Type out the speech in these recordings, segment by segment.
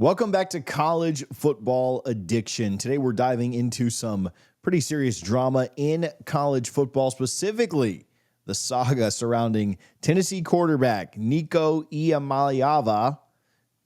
Welcome back to College Football Addiction. Today we're diving into some pretty serious drama in college football, specifically the saga surrounding Tennessee quarterback Nico Iamaleava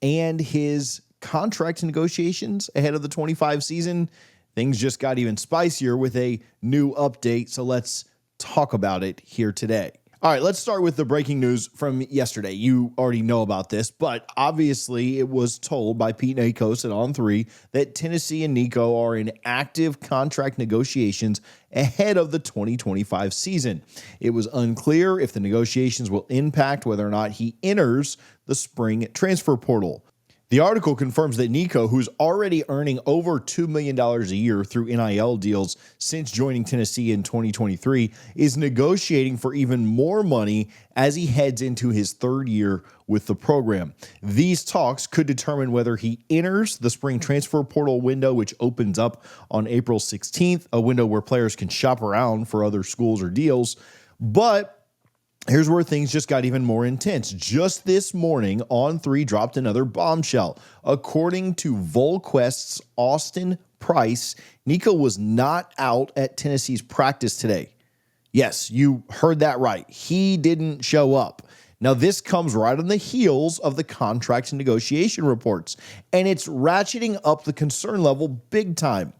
and his contract negotiations ahead of the 25 season. Things just got even spicier with a new update, so let's talk about it here today. All right, let's start with the breaking news from yesterday. You already know about this, but obviously it was told by Pete Nakos at On3 that Tennessee and Nico are in active contract negotiations ahead of the 2025 season. It was unclear if the negotiations will impact whether or not he enters the spring transfer portal. The article confirms that Nico, who's already earning over $2 million a year through NIL deals since joining Tennessee in 2023, is negotiating for even more money as he heads into his third year with the program. These talks could determine whether he enters the spring transfer portal window, which opens up on April 16th, a window where players can shop around for other schools or deals. But here's where things just got even more intense. Just this morning, On3 dropped another bombshell. According to VolQuest's Austin Price, Nico was not out at Tennessee's practice today. Yes, you heard that right. He didn't show up. Now, this comes right on the heels of the contract negotiation reports, and it's ratcheting up the concern level big time.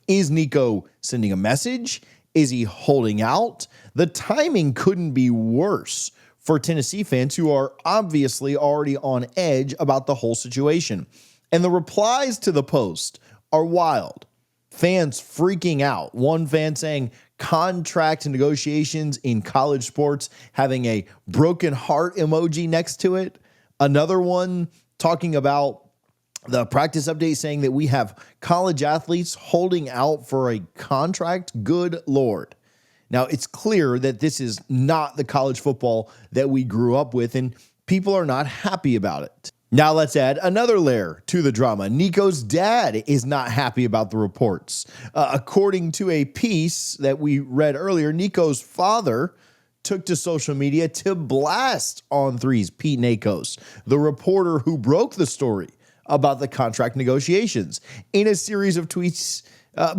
Is Nico sending a message? Is he holding out? The timing couldn't be worse for Tennessee fans who are obviously already on edge about the whole situation. And the replies to the post are wild. Fans freaking out. One fan saying contract negotiations in college sports, having a broken heart emoji next to it. Another one talking about the practice update saying that we have college athletes holding out for a contract. Good Lord. Now, it's clear that this is not the college football that we grew up with, and people are not happy about it. Now, let's add another layer to the drama. Nico's dad is not happy about the reports. According to a piece that we read earlier, Nico's father took to social media to blast On3's Pete Nakos, the reporter who broke the story about the contract negotiations. In a series of tweets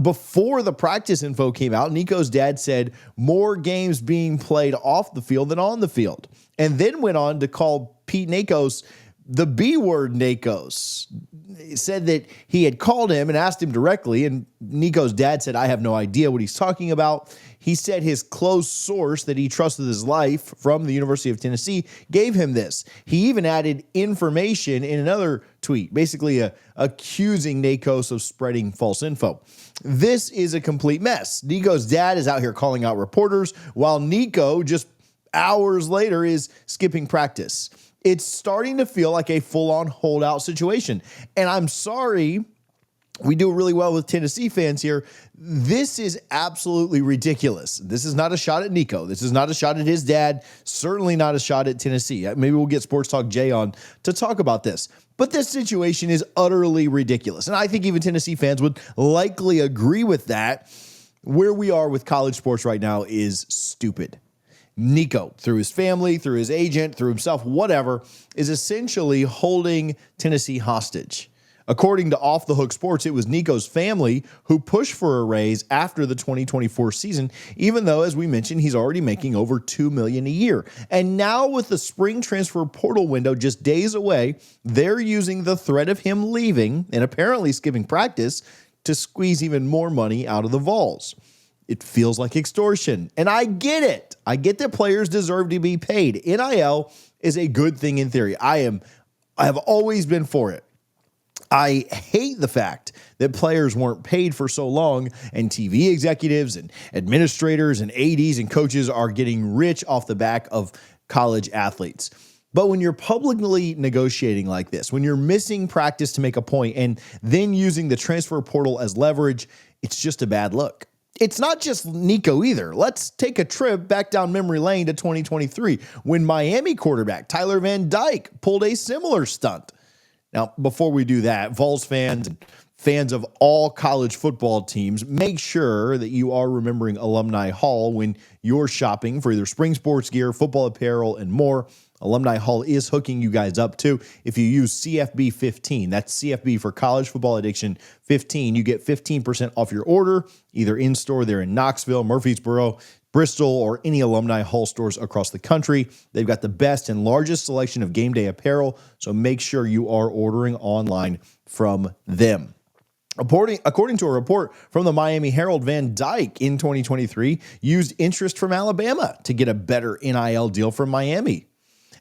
before the practice info came out, Nico's dad said more games being played off the field than on the field, and then went on to call Pete Nakos the B-word Nakos. He said that he had called him and asked him directly, and Nico's dad said, I have no idea what he's talking about. He said his close source that he trusted his life from the University of Tennessee gave him this. He even added information in another tweet, basically accusing Nakos of spreading false info. This is a complete mess. Nico's dad is out here calling out reporters, while Nico, just hours later, is skipping practice. It's starting to feel like a full-on holdout situation. And I'm sorry, we do really well with Tennessee fans here. This is absolutely ridiculous. This is not a shot at Nico. This is not a shot at his dad. Certainly not a shot at Tennessee. Maybe we'll get Sports Talk Jay on to talk about this. But this situation is utterly ridiculous. And I think even Tennessee fans would likely agree with that. Where we are with college sports right now is stupid. Nico, through his family, through his agent, through himself, whatever, is essentially holding Tennessee hostage. According to Off the Hook Sports, it was Nico's family who pushed for a raise after the 2024 season, even though, as we mentioned, he's already making over $2 million a year. And now with the spring transfer portal window just days away, they're using the threat of him leaving and apparently skipping practice to squeeze even more money out of the Vols. It feels like extortion. And I get it. I get that players deserve to be paid. NIL is a good thing in theory. I have always been for it. I hate the fact that players weren't paid for so long, and TV executives and administrators and ADs and coaches are getting rich off the back of college athletes. But when you're publicly negotiating like this, when you're missing practice to make a point and then using the transfer portal as leverage, it's just a bad look. It's not just Nico either. Let's take a trip back down memory lane to 2023 when Miami quarterback Tyler Van Dyke pulled a similar stunt. Now, before we do that, Vols fans and fans of all college football teams, make sure that you are remembering Alumni Hall when you're shopping for either spring sports gear, football apparel, and more. Alumni Hall is hooking you guys up too. If you use CFB 15, that's CFB for College Football Addiction 15, you get 15% off your order, either in store there in Knoxville, Murfreesboro, Bristol, or any Alumni Hall stores across the country. They've got the best and largest selection of game day apparel, so make sure you are ordering online from them. According to a report from the Miami Herald, Van Dyke in 2023 used interest from Alabama to get a better NIL deal from Miami.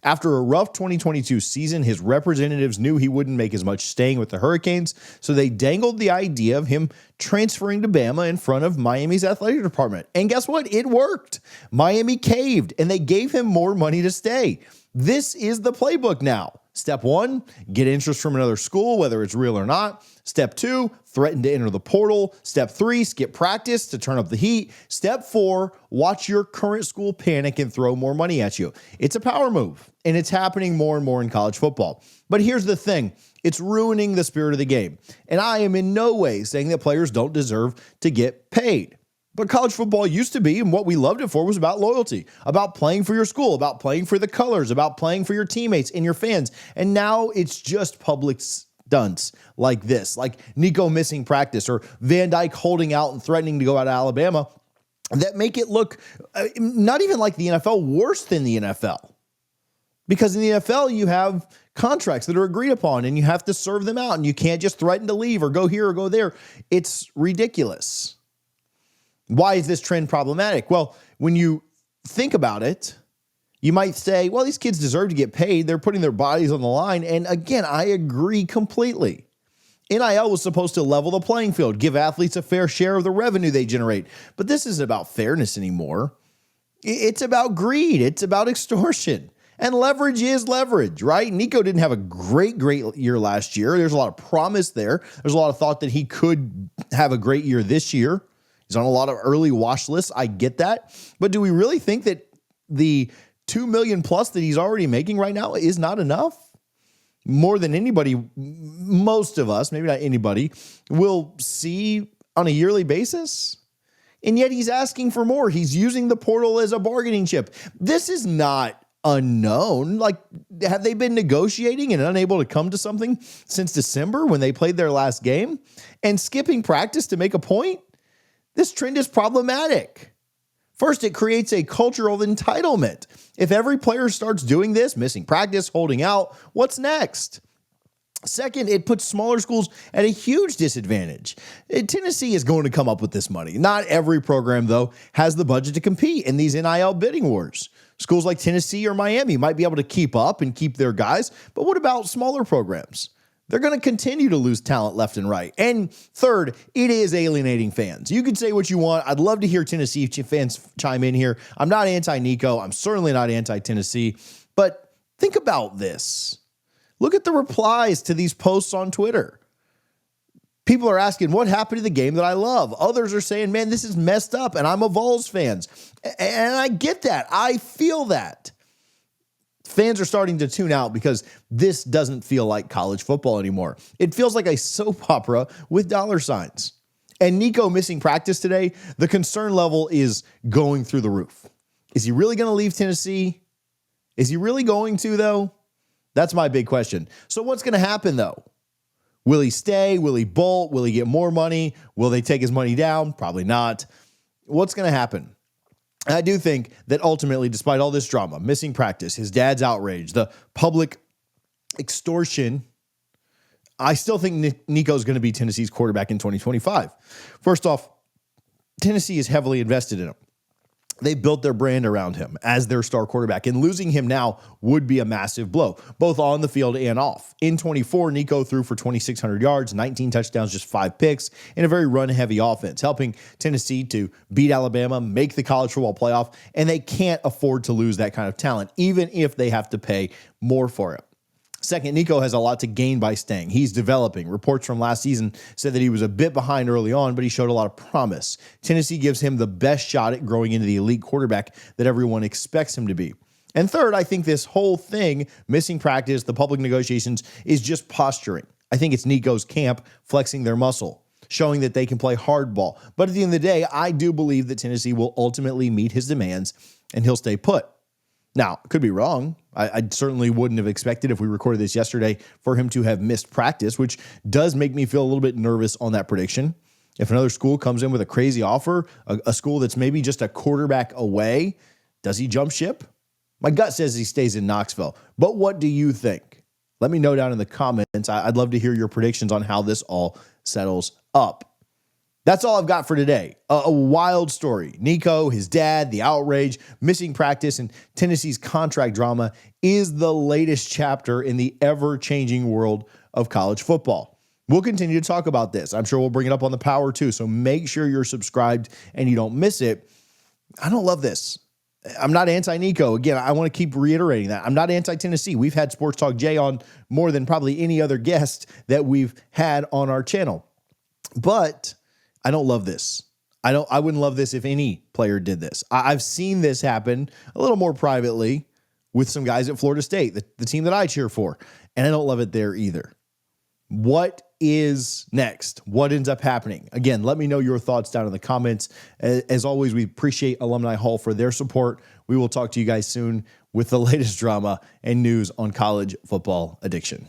After a rough 2022 season, his representatives knew he wouldn't make as much staying with the Hurricanes, so they dangled the idea of him transferring to Bama in front of Miami's athletic department. And guess what? It worked. Miami caved, and they gave him more money to stay. This is the playbook now. Step 1, get interest from another school, whether it's real or not. Step 2, threaten to enter the portal. Step 3, skip practice to turn up the heat. Step 4, watch your current school panic and throw more money at you. It's a power move, and it's happening more and more in college football. But here's the thing. It's ruining the spirit of the game. And I am in no way saying that players don't deserve to get paid. But college football used to be, and what we loved it for, was about loyalty, about playing for your school, about playing for the colors, about playing for your teammates and your fans. And now it's just public stunts like this, like Nico missing practice or Van Dyke holding out and threatening to go out of Alabama, that make it look not even like the NFL, worse than the NFL. Because in the NFL, you have contracts that are agreed upon and you have to serve them out and you can't just threaten to leave or go here or go there. It's ridiculous. Why is this trend problematic? Well, when you think about it, you might say, well, these kids deserve to get paid. They're putting their bodies on the line. And again, I agree completely. NIL was supposed to level the playing field, give athletes a fair share of the revenue they generate. But this isn't about fairness anymore. It's about greed. It's about extortion. And leverage is leverage, right? Nico didn't have a great year last year. There's a lot of promise there. There's a lot of thought that he could have a great year this year. He's on a lot of early watch lists. I get that. But do we really think that the $2 million plus that he's already making right now is not enough? More than anybody, most of us, maybe not anybody, will see on a yearly basis. And yet he's asking for more. He's using the portal as a bargaining chip. This is not unknown. Like, have they been negotiating and unable to come to something since December when they played their last game and skipping practice to make a point? This trend is problematic. First, it creates a culture of entitlement. If every player starts doing this, missing practice, holding out, what's next? Second, it puts smaller schools at a huge disadvantage. Tennessee is going to come up with this money. Not every program, though, has the budget to compete in these NIL bidding wars. Schools like Tennessee or Miami might be able to keep up and keep their guys, but what about smaller programs? They're going to continue to lose talent left and right. And third, it is alienating fans. You can say what you want. I'd love to hear Tennessee fans chime in here. I'm not anti-Nico. I'm certainly not anti-Tennessee. But think about this. Look at the replies to these posts on Twitter. People are asking, what happened to the game that I love? Others are saying, man, this is messed up, and I'm a Vols fan. And I get that. I feel that. Fans are starting to tune out because this doesn't feel like college football anymore. It feels like a soap opera with dollar signs. And Nico missing practice today, the concern level is going through the roof. Is he really going to leave Tennessee? Is he really going to, though? That's my big question. So what's going to happen, though? Will he stay? Will he bolt? Will he get more money? Will they take his money down? Probably not. What's going to happen? I do think that ultimately, despite all this drama, missing practice, his dad's outrage, the public extortion, I still think Nico's going to be Tennessee's quarterback in 2025. First off, Tennessee is heavily invested in him. They built their brand around him as their star quarterback, and losing him now would be a massive blow, both on the field and off. In 24, Nico threw for 2,600 yards, 19 touchdowns, just 5 picks, in a very run-heavy offense, helping Tennessee to beat Alabama, make the college football playoff, and they can't afford to lose that kind of talent, even if they have to pay more for it. Second, Nico has a lot to gain by staying. He's developing. Reports from last season said that he was a bit behind early on, but he showed a lot of promise. Tennessee gives him the best shot at growing into the elite quarterback that everyone expects him to be. And third, I think this whole thing, missing practice, the public negotiations, is just posturing. I think it's Nico's camp flexing their muscle, showing that they can play hardball. But at the end of the day, I do believe that Tennessee will ultimately meet his demands and he'll stay put. Now, could be wrong. I certainly wouldn't have expected, if we recorded this yesterday, for him to have missed practice, which does make me feel a little bit nervous on that prediction. If another school comes in with a crazy offer, a school that's maybe just a quarterback away, does he jump ship? My gut says he stays in Knoxville. But what do you think? Let me know down in the comments. I'd love to hear your predictions on how this all settles up. That's all I've got for today. A wild story. Nico, his dad, the outrage, missing practice, and Tennessee's contract drama is the latest chapter in the ever-changing world of college football. We'll continue to talk about this. I'm sure we'll bring it up on the Power too, so make sure you're subscribed and you don't miss it. I don't love this. I'm not anti-Nico. Again, I want to keep reiterating that. I'm not anti-Tennessee. We've had Sports Talk Jay on more than probably any other guest that we've had on our channel. But I don't love this. I wouldn't love this if any player did this. I've seen this happen a little more privately with some guys at Florida State, the team that I cheer for, and I don't love it there either. What is next? What ends up happening? Again, let me know your thoughts down in the comments. As always, we appreciate Alumni Hall for their support. We will talk to you guys soon with the latest drama and news on college football addiction.